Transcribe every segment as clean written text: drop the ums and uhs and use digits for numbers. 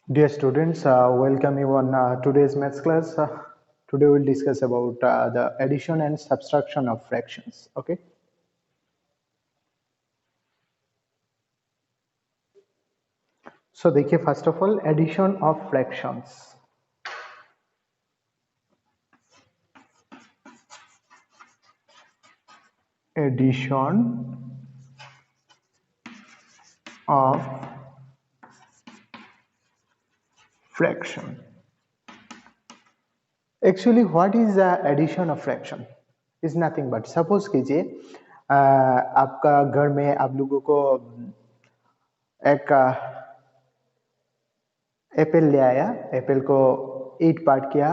Dear students, welcome you on today's maths class. Today we'll discuss about the addition and subtraction of fractions. Okay. So देखिए first of all addition of fractions. Addition of fraction. Actually, what is the addition of fraction? Is nothing but suppose कीजिए आपका घर में आप लोगों को एक Apple ले आया, एप्पल को 8 पार्ट किया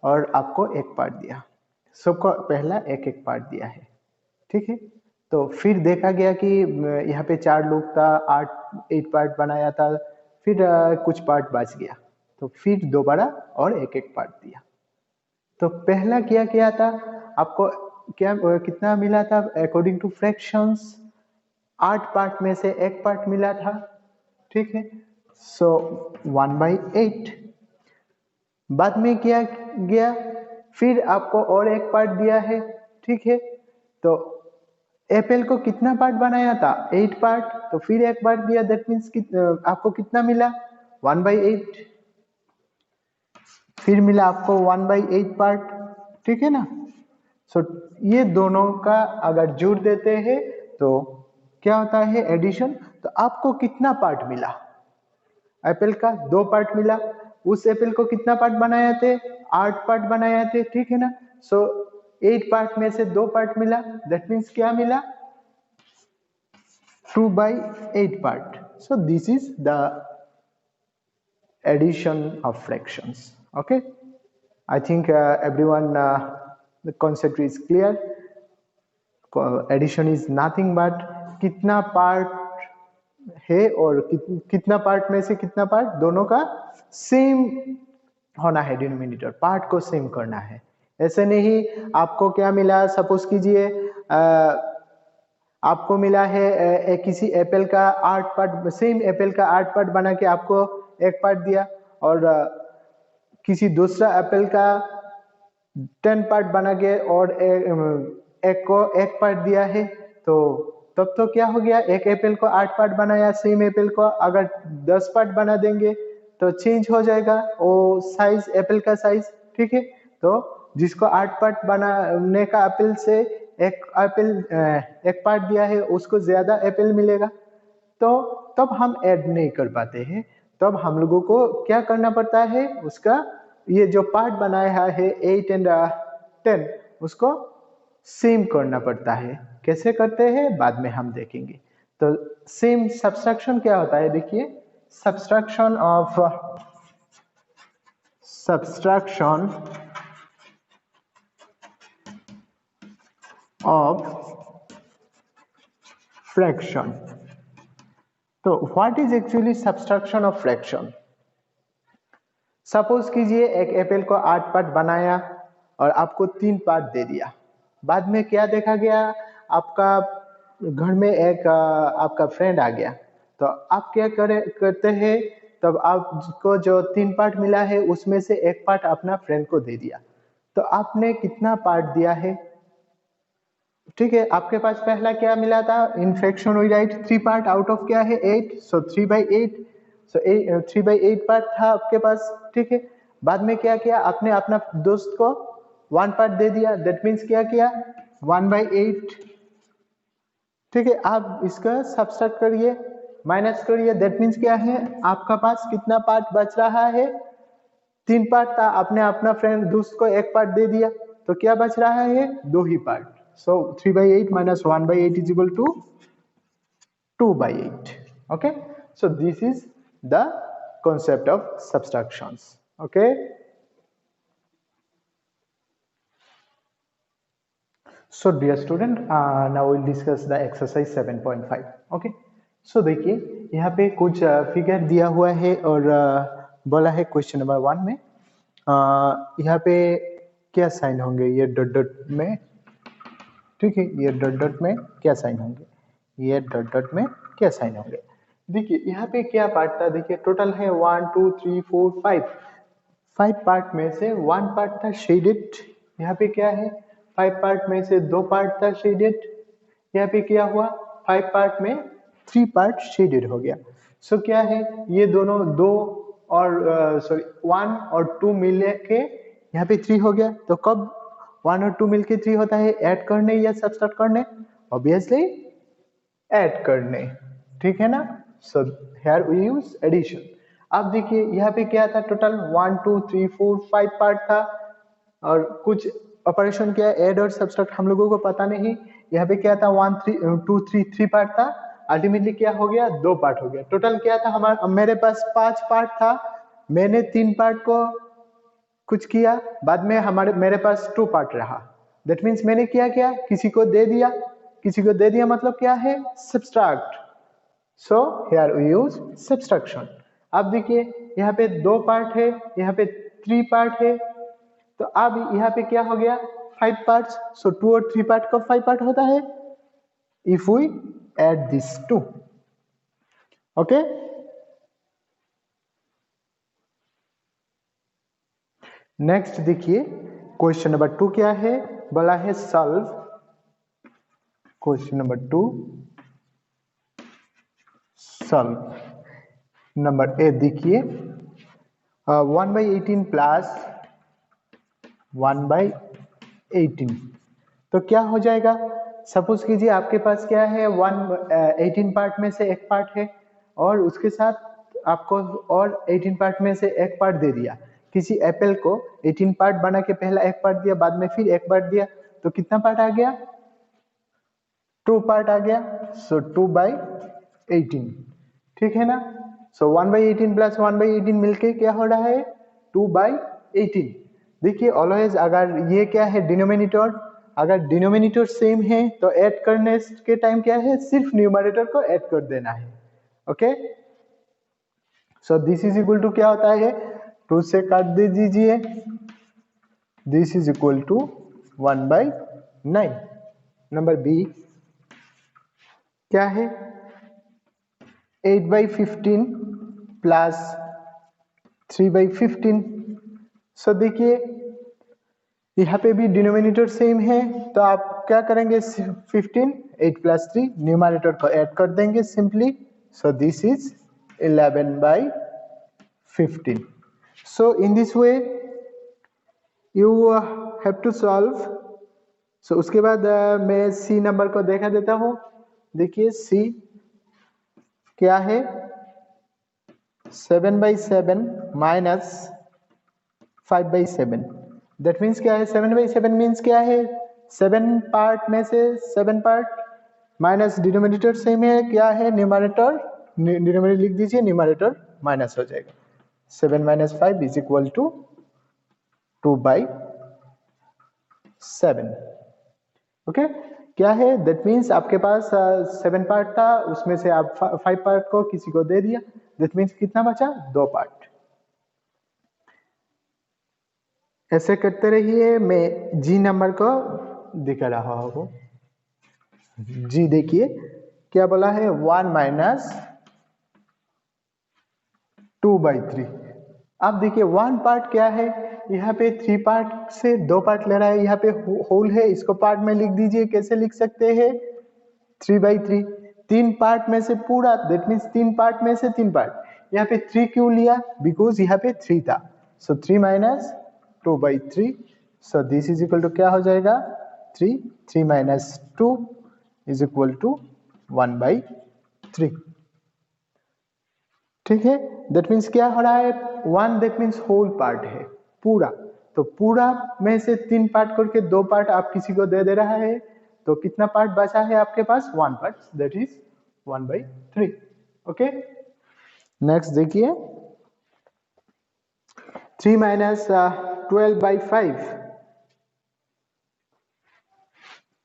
और आपको एक पार्ट दिया। सबको पहला एक एक पार्ट दिया है, ठीक है। तो फिर देखा गया कि यहाँ पे 4 लोग था, 8 पार्ट बनाया था, फिर कुछ पार्ट बच गया, तो फिर दोबारा और एक एक पार्ट दिया। तो पहला क्या था, आपको क्या कितना मिला था अकॉर्डिंग टू फ्रैक्शंस? 8 पार्ट में से एक पार्ट मिला था, ठीक है। सो 1/8। बाद में क्या गया, फिर आपको और एक पार्ट दिया है, ठीक है। तो एप्पल को कितना पार्ट बनाया था? 8 पार्ट, तो फिर एक पार्ट दिया, दैट मीन्स आपको कितना मिला? 1/8। फिर मिला आपको 1/8 पार्ट, ठीक है ना। सो ये दोनों का अगर जोड़ देते हैं तो क्या होता है एडिशन। तो आपको कितना पार्ट मिला? एप्पल का 2 पार्ट मिला। उस एप्पल को कितना पार्ट बनाए थे? 8 पार्ट बनाए थे, ठीक है ना। सो 8 पार्ट में से 2 पार्ट मिला, दैट मीन्स क्या मिला? 2/8 part. So this is the addition of fractions. Okay, I think everyone the concept is clear. Addition is nothing but कितना पार्ट है और कितना पार्ट में से कितना पार्ट दोनों का सेम होना है, डिनोमिनेटर पार्ट को सेम करना है। ऐसे नहीं आपको क्या मिला, सपोज कीजिए आपको मिला है किसी एप्पल का 8 पार्ट, सेम एप्पल का 8 पार्ट बना के आपको एक पार्ट दिया, और किसी दूसरा एप्पल का 10 पार्ट बना के और एक को एक पार्ट दिया है। तो तब तो क्या हो गया, एक एप्पल को 8 पार्ट बनाया, सेम एप्पल को अगर 10 पार्ट बना देंगे तो चेंज हो जाएगा वो साइज, एप्पल का साइज, ठीक है। तो जिसको 8 पार्ट बनाने का एप्पल से एक एप्पल एक पार्ट दिया है, उसको ज्यादा एप्पल मिलेगा। तो तब हम ऐड नहीं कर पाते हैं, तब हम लोगों को क्या करना पड़ता है, उसका ये जो पार्ट बनाया है 8 एंड 10 उसको सेम करना पड़ता है। कैसे करते हैं बाद में हम देखेंगे। तो सेम सब्सट्रैक्शन क्या होता है, देखिए सब्सट्रैक्शन ऑफ फ्रैक्शन। तो what is actually subtraction of fraction? Suppose कीजिए एक एप्पल को 8 पार्ट बनाया और आपको 3 पार्ट दे दिया। बाद में क्या देखा गया, आपका घर में एक आपका फ्रेंड आ गया, तो आप क्या करते हैं, तब आपको जो 3 पार्ट मिला है उसमें से एक पार्ट अपना फ्रेंड को दे दिया। तो आपने कितना पार्ट दिया है, ठीक है। आपके पास पहला क्या मिला था, in fraction we write 3 part out of क्या है 8, सो 3/8। सो 3/8 पार्ट था आपके पास, ठीक है। बाद में क्या किया, आपने अपना दोस्त को 1 पार्ट दे दिया, दैट मीन्स क्या किया 1/8, ठीक है। आप इसका सब्सट्रैक्ट करिए, माइनस करिए, दैट मीन्स क्या है, आपका पास कितना पार्ट बच रहा है? 3 पार्ट था, आपने अपना फ्रेंड दोस्त को एक पार्ट दे दिया, तो क्या बच रहा है? 2 ही part. So 3/8 minus 1/8 is equal to 2/8. Okay, so this is the concept of subtractions. Okay, so dear student, now we'll discuss the exercise 7.5. Okay, so देखिए यहाँ पे कुछ फिगर दिया हुआ है और बोला है क्वेश्चन नंबर 1 में यहाँ पे क्या साइन होंगे, ये डॉट डॉट में, ठीक है। ये डॉट डॉट में क्या साइन होंगे, ये डॉट डॉट में क्या साइन होंगे। देखिए यहाँ पे क्या पार्ट था, देखिए टोटल है 1 2 3 4 5 पार्ट में से 1 पार्ट था शेडेड। यहाँ पे क्या है, 5 पार्ट में से 2 पार्ट था शेडेड। यहाँ पे क्या हुआ, 5 पार्ट में 3 पार्ट शेडेड हो गया। सो क्या है, ये दोनों दो और सॉरी 1 और 2 मिले के यहाँ पे 3 हो गया। तो कब 1 और 2 मिलके 3 होता है, ऐड करने या सब्सट्रैक्ट करने? ऑब्वियसली ऐड करने, ठीक है ना। So here we use addition. अब देखिए यहाँ पे क्या था, टोटल 1 2 3 4 5 पार्ट था और कुछ ऑपरेशन किया, ऐड और सब्सट्रैक्ट हम लोगों को पता नहीं। यहाँ पे क्या था, 1 3 2 3 3 पार्ट था, अल्टीमेटली क्या हो गया, 2 पार्ट हो गया। टोटल क्या था हमारा, मेरे पास 5 पार्ट था, मैंने 3 पार्ट को कुछ किया, बाद में मेरे पास 2 पार्ट रहा। दैट मीन्स मैंने क्या किया, किसी को दे दिया। किसी को दे दिया मतलब क्या है, subtract. So here we use subtraction. अब देखिए यहाँ पे 2 पार्ट है, यहाँ पे 3 पार्ट है, तो अब यहाँ पे क्या हो गया, 5 पार्ट्स। सो 2 और 3 पार्ट का 5 पार्ट होता है if we add this 2। Okay, next देखिए क्वेश्चन नंबर 2 क्या है, बोला है solve question number 2। Solve number A देखिए 1/18 प्लस 1/18, तो क्या हो जाएगा। सपोज कीजिए आपके पास क्या है, 18 पार्ट में से एक पार्ट है और उसके साथ आपको और 18 पार्ट में से एक पार्ट दे दिया। किसी एप्पल को 18 पार्ट बना के पहला एक पार्ट दिया, बाद में फिर एक पार्ट दिया, तो कितना पार्ट आ गया, 2 पार्ट आ गया। सो 2/18, ठीक है ना। सो 1/18 प्लस 1/18 मिलके क्या हो रहा है, 2/18। देखिए ऑलवेज अगर ये क्या है डिनोमिनेटर, अगर डिनोमिनेटर सेम है तो ऐड करने के टाइम क्या है, सिर्फ न्यूमरेटर को ऐड कर देना है। Okay, so this is equal to क्या होता है, 2 से काट दे दीजिए, this is equal to 1/9। Number B क्या है, 8/15 प्लस 3/15। सो देखिए यहाँ पे भी डिनोमिनेटर सेम है, तो आप क्या करेंगे, 15 8 प्लस 3 न्यूमरेटर को ऐड कर देंगे simply. So this is 11/15। So in this way you have to solve. So उसके बाद मैं सी नंबर को देखा देता हूँ। देखिए सी क्या है, 7/7 माइनस 5/7। दैट मीन्स क्या है, 7/7 मीन्स क्या है, 7 पार्ट में से 7 पार्ट माइनस डिनोमिनेटर सेम है, क्या है न्यूमरेटर, डिनोमिनेटर लिख दीजिए, न्यूमरेटर माइनस हो जाएगा। 7 minus 5 is equal to 2/7। Okay, क्या है, दैट मीन्स आपके पास 7 पार्ट था, उसमें से आप 5 पार्ट को किसी को दे दिया, दैट मीन्स कितना बचा, 2 पार्ट। ऐसे करते रहिए, मैं जी नंबर को दिखा रहा हूँ। जी देखिए क्या बोला है, 1 माइनस 2/3। अब देखिए 1 पार्ट क्या है, यहाँ पे 3 पार्ट से 2 पार्ट ले रहा है, यहाँ पे होल है, इसको पार्ट में लिख दीजिए। कैसे लिख सकते हैं, 3/3। 3 पार्ट में से पूरा, दैट मीन्स 3 पार्ट में से 3 पार्ट। यहाँ पे 3 क्यों लिया, बिकॉज यहाँ पे 3 था। So 3 minus 2/3। So this is equal to क्या हो जाएगा, 3 3 माइनस 2 इज इक्वल टू 1/3। ठीक है, दैट मीन्स क्या हो रहा है, 1 दैट मीन्स होल पार्ट है, पूरा। तो पूरा में से 3 पार्ट करके 2 पार्ट आप किसी को दे रहा है, तो कितना पार्ट बचा है आपके पास, 1 part, that is 1/3। Okay, next देखिए 3 माइनस 12/5।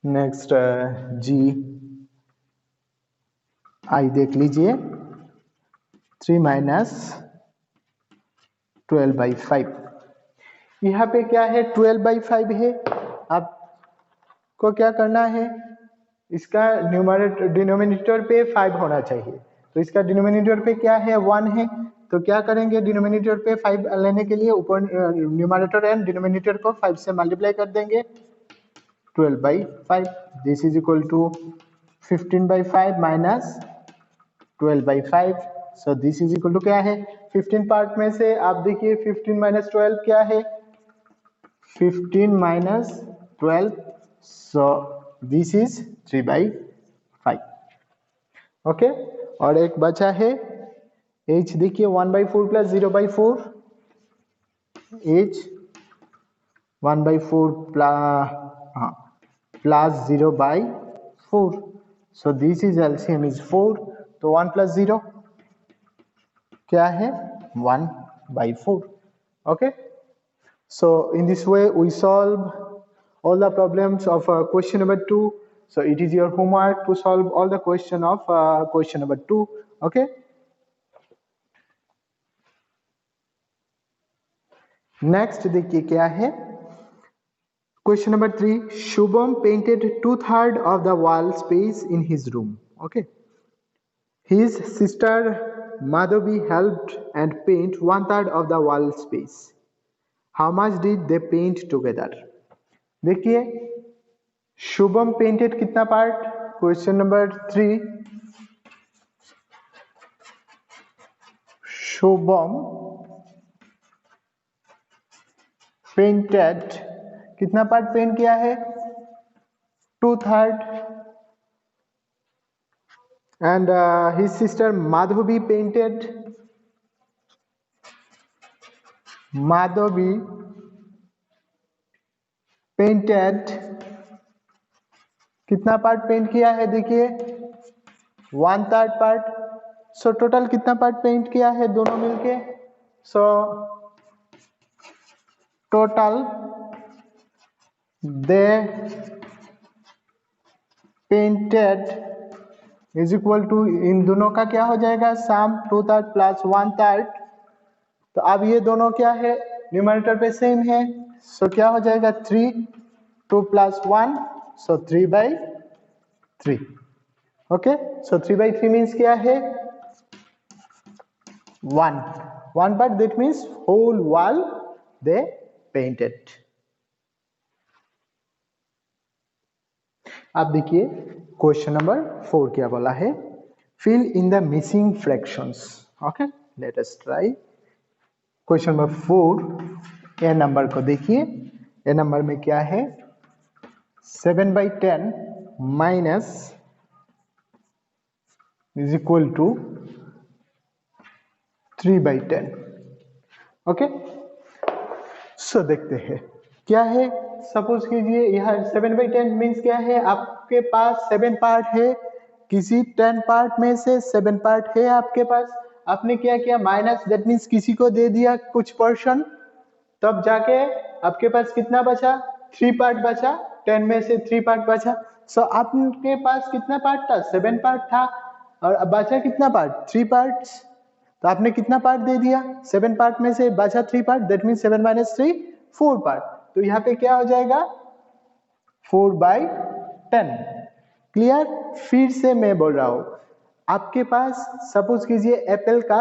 नेक्स्ट जी आई देख लीजिए, 3 माइनस 12/5। यहाँ पे क्या है, 12/5 है। आपको क्या करना है, इसका न्यूमरेटर डिनोमिनेटर पे 5 होना चाहिए, तो इसका डिनोमिनेटर पे क्या है 1 है, तो क्या करेंगे डिनोमिनेटर पे 5 लेने के लिए ऊपर न्यूमरेटर एंड डिनोमिनेटर को 5 से मल्टीप्लाई कर देंगे 12/5 this is equal to 15/5 minus 12/5 so this is equal to क्या है 15 पार्ट में से आप देखिए 15 माइनस 12 क्या है 15 minus 12 so this is 3/5 okay. और एक बचा है h देखिए 1/4 plus 0/4 h 1/4 plus 0/4 so this is LCM is 4 तो 1 प्लस 0 क्या है 1/4 okay. So in this way we solve all the problems of question number 2. So it is your homework to solve all the question of question number 2 okay. Next देखिए क्या है question number 3 Shubham painted 2/3 of the wall space in his room okay. His sister Madhavi helped and paint 1/3 of the wall space. How much did they paint together? देखिए Shubham painted कितना part question number 3 Shubham painted कितना part paint किया है 2/3 and his sister Madhavi painted painted कितना part paint किया है देखिए 1/3 part so total कितना पार्ट पेंट किया है दोनों मिलके so total they painted is equal to इन दोनों का क्या हो जाएगा सम 2/3 प्लस 1/3 तो अब ये दोनों क्या है न्यूमरेटर पे सेम है सो क्या हो जाएगा 3 2 plus 1 so 3/3 okay so 3/3 means क्या है 1 part that means whole wall they painted. अब देखिए क्वेश्चन नंबर 4 क्या बोला है fill in the missing fractions okay let us try question number 4 A number को देखिए ए नंबर में क्या है 7/10 minus is equal to 3/10 okay so देखते हैं क्या है सपोज कीजिए यहाँ 7/10 मीन्स क्या है आपके पास 7 पार्ट है किसी 10 पार्ट में से 7 पार्ट है आपके पास आपने क्या किया माइनस दैट मीन्स किसी को दे दिया कुछ पोर्शन तब जाके आपके पास कितना बचा 3 पार्ट बचा 10 में से 3 पार्ट बचा सो आपके पास कितना पार्ट था 7 पार्ट था और बचा कितना पार्ट 3 पार्ट्स तो आपने कितना पार्ट दे दिया 7 पार्ट में से बचा 3 part that means 7 minus 3 4 part तो यहाँ पे क्या हो जाएगा 4/10 क्लियर फिर से मैं बोल रहा हूं आपके पास सपोज कीजिए एप्पल का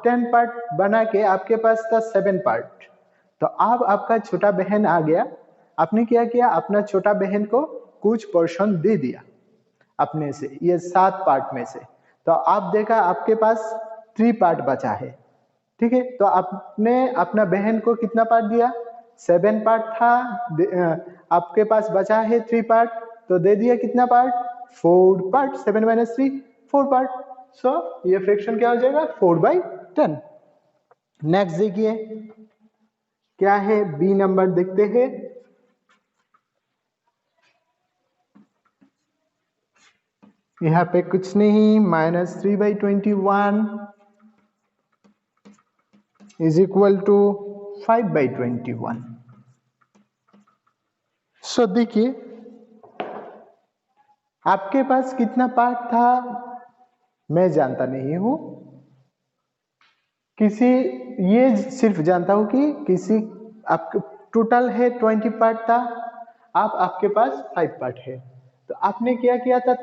10 पार्ट बना के आपके पास था 7 पार्ट तो अब आपका छोटा बहन आ गया आपने क्या किया अपना छोटा बहन को कुछ पोर्शन दे दिया अपने से ये 7 पार्ट में से तो आप देखा आपके पास 3 पार्ट बचा है ठीक है तो आपने अपना बहन को कितना पार्ट दिया 7 पार्ट था आपके पास बचा है 3 पार्ट तो दे दिया कितना part 4 part 7 minus 3 4 part so ये फ्रैक्शन क्या हो जाएगा 4/10 नेक्स्ट देखिए क्या है बी नंबर देखते हैं यहाँ पे कुछ नहीं -3/21 इज इक्वल टू 5/21 सो देखिए आपके पास कितना पार्ट था मैं जानता नहीं हूं किसी ये सिर्फ जानता हूं कि किसी आपके टोटल है 20 पार्ट था आपके पास 5 पार्ट है तो आपने क्या किया था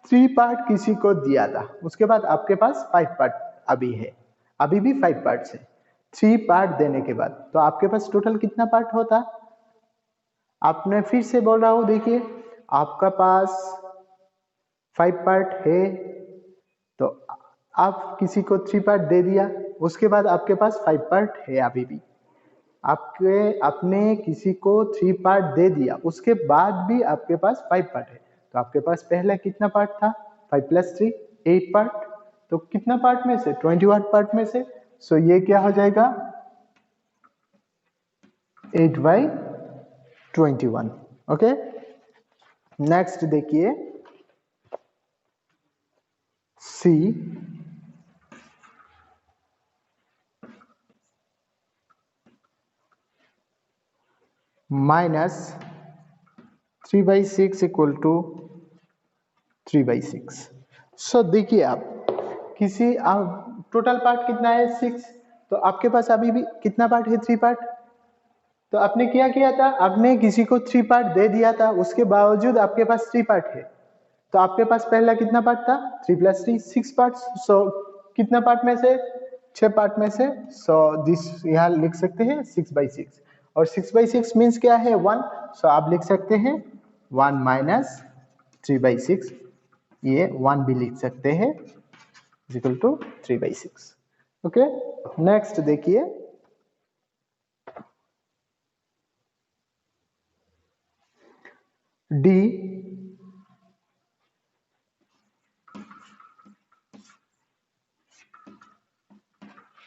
3 पार्ट किसी को दिया था, उसके बाद आपके पास 5 पार्ट अभी है, अभी भी 5 पार्ट्स है। 3 पार्ट देने के बाद तो आपके पास टोटल कितना पार्ट होता? आपने फिर से बोल रहा हूं, देखिए आपका पास 5 पार्ट है, तो आप किसी को 3 पार्ट दे दिया, उसके बाद आपके पास 5 पार्ट है अभी भी। आपने किसी को 3 पार्ट दे दिया, उसके बाद भी आपके पास 5 पार्ट है, तो आपके पास पहले कितना पार्ट था? 5 + 3 8 पार्ट। तो कितना पार्ट में से? 21 पार्ट में से। सो ये क्या हो जाएगा? 8/21। ओके, नेक्स्ट देखिए सी -3/6 = 3/6। सो देखिए आप टोटल पार्ट कितना है? 6। तो आपके पास अभी भी कितना पार्ट है? 3 पार्ट। तो आपने क्या किया था? आपने किसी को 3 पार्ट दे दिया था, उसके बावजूद आपके पास 3 पार्ट है, तो आपके पास पहला कितना पार्ट था? 3 + 3 6 पार्ट। सो कितना पार्ट में से? 6 पार्ट में से। सो दिस यहाँ लिख सकते हैं 6/6, और 6/6 मीन्स क्या है? 1। सो आप लिख सकते हैं 1 - 3/6, ये 1 भी लिख सकते हैं, = 3/6। ओके, नेक्स्ट देखिए डी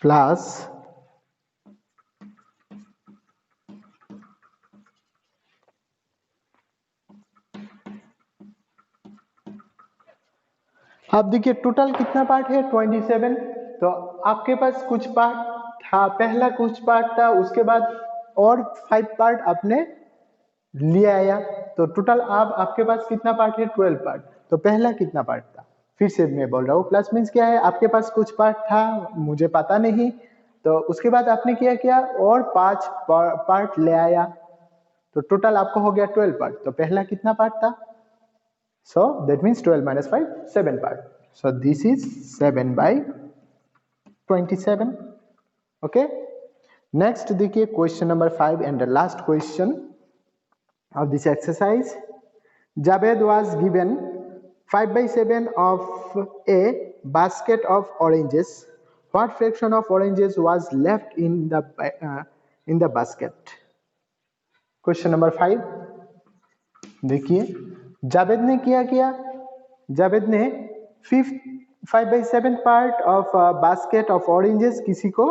प्लस आप देखिए टोटल कितना पार्ट है? 27। तो आपके पास कुछ पार्ट था, पहला कुछ पार्ट था, उसके बाद और 5 पार्ट आपने ले आया, तो टोटल आपके पास कितना पार्ट है? 12 पार्ट। तो पहला कितना पार्ट था? फिर से मैं बोल रहा हूँ, प्लस मीन्स क्या है? आपके पास कुछ पार्ट था, मुझे पता नहीं, तो उसके बाद आपने क्या किया? और 5 पार्ट ले आया, तो टोटल आपको हो गया 12 पार्ट। तो पहला कितना पार्ट था? So that means 12 - 5 7 part. So this is 7/27. Okay, next देखिए question number 5 and the last question of this exercise. Javed was given 5/7 of a basket of oranges. What fraction of oranges was left in the basket? Question number 5 देखिए जावेद ने क्या किया? जावेद ने 5/7 part of basket of oranges किसी को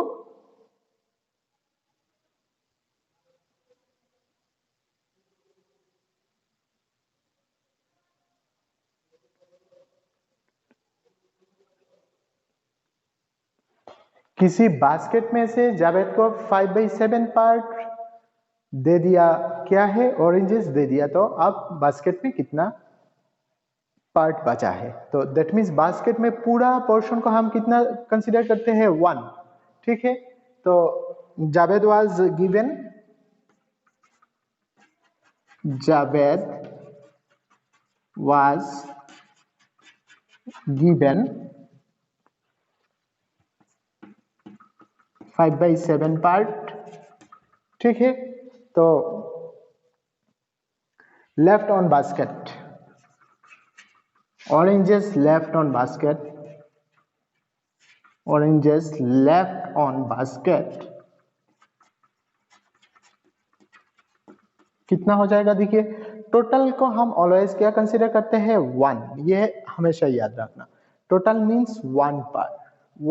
किसी basket में से जावेद को 5/7 पार्ट दे दिया, क्या है? ऑरेंजेस दे दिया। तो अब बास्केट में कितना पार्ट बचा है? तो दैट मीन्स बास्केट में पूरा पोर्शन को हम कितना कंसीडर करते हैं? 1। ठीक है, तो जावेद वाज गिवन 5/7 पार्ट। ठीक है, तो left on basket, oranges left on basket, oranges left on basket कितना हो जाएगा? देखिए टोटल को हम ऑलवेज क्या कंसीडर करते हैं? 1। ये हमेशा याद रखना, टोटल मीन्स 1 पार्ट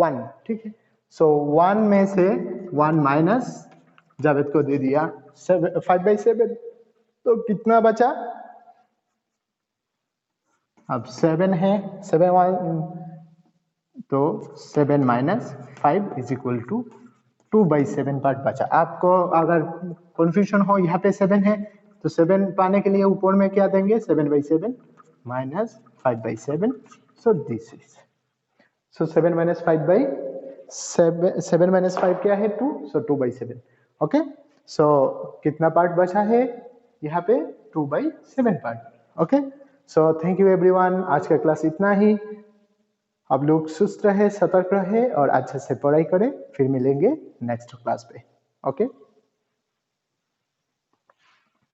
1। ठीक है, सो 1 में से 1 माइनस जावेद को दे दिया 5/7, तो कितना बचा? अब 7 है, 7 तो 7 - 5 = 2/7 पार्ट बचा। आपको अगर कंफ्यूजन हो, यहाँ पे 7 है, तो 7 पाने के लिए ऊपर में क्या देंगे? 7/7 - 5/7। सो दिस इज 7 - 5 क्या है? 2। सो 2/7। ओके, सो कितना पार्ट बचा है यहाँ पे? 2/7 part. Okay, so thank you everyone, आज का क्लास इतना ही। आप लोग सुस्त रहे, सतर्क रहे और अच्छे से पढ़ाई करें। फिर मिलेंगे नेक्स्ट क्लास पे। ओके।